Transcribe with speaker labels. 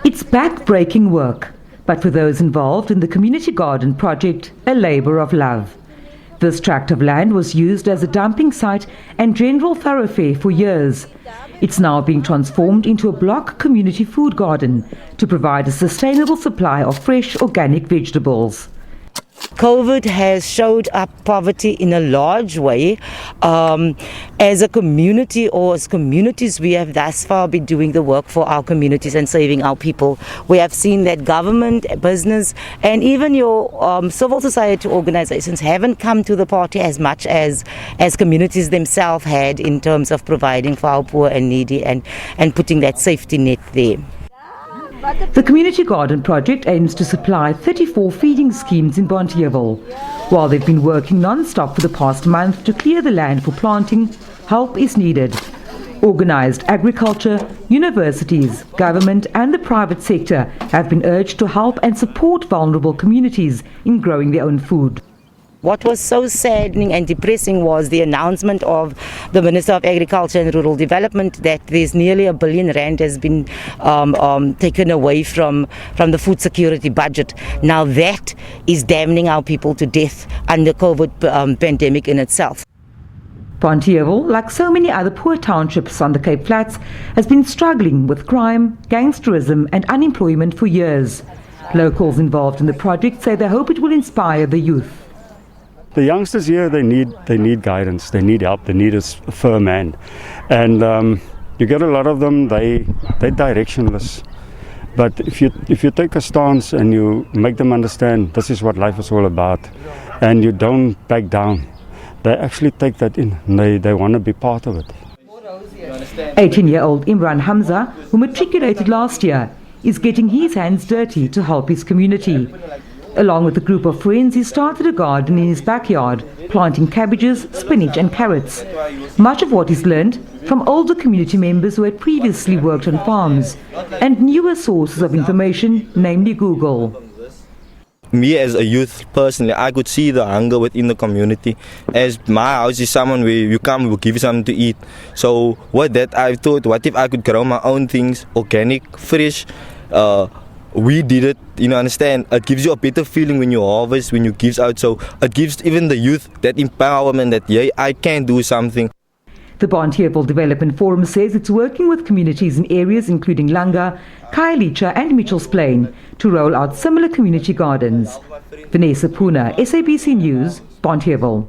Speaker 1: It's back-breaking work, but for those involved in the community garden project, a labour of love. This tract of land was used as a dumping site and general thoroughfare for years. It's now being transformed into a block community food garden to provide a sustainable supply of fresh organic vegetables.
Speaker 2: COVID has showed up poverty in a large way. As a community or as communities, we have thus far been doing the work for our communities and saving our people. We have seen that government, business and even your civil society organizations haven't come to the party as much as communities themselves had in terms of providing for our poor and needy and putting that safety net there.
Speaker 1: The Community Garden Project aims to supply 34 feeding schemes in Bonteheuwel. While they've been working non-stop for the past month to clear the land for planting, help is needed. Organised agriculture, universities, government and the private sector have been urged to help and support vulnerable communities in growing their own food.
Speaker 2: What was so saddening and depressing was the announcement of the Minister of Agriculture and Rural Development that there's nearly R1 billion has been taken away from the food security budget. Now that is damning our people to death under COVID pandemic in itself.
Speaker 1: Bonteheuwel, like so many other poor townships on the Cape Flats, has been struggling with crime, gangsterism and unemployment for years. Locals involved in the project say they hope it will inspire the youth.
Speaker 3: The youngsters here, they need guidance, they need help, they need a firm hand. And you get a lot of them, they're directionless. But if you take a stance and you make them understand this is what life is all about, and you don't back down, they actually take that in, and they want to be part of it.
Speaker 1: 18-year-old Imran Hamza, who matriculated last year, is getting his hands dirty to help his community. Along with a group of friends, he started a garden in his backyard, planting cabbages, spinach and carrots. Much of what he's learned from older community members who had previously worked on farms and newer sources of information, namely Google.
Speaker 4: Me as a youth, personally, I could see the hunger within the community. As my house is someone where you come, we'll give you something to eat. So with that, I thought, what if I could grow my own things, organic, fresh, we did it, understand. It gives you a better feeling when you harvest, when you give out. So it gives even the youth that empowerment that, yeah, I can do something.
Speaker 1: The Bonteheuwel Development Forum says it's working with communities in areas including Langa, Khayelitsha and Mitchell's Plain to roll out similar community gardens. Vanessa Puna, SABC News, Bonteheuwel.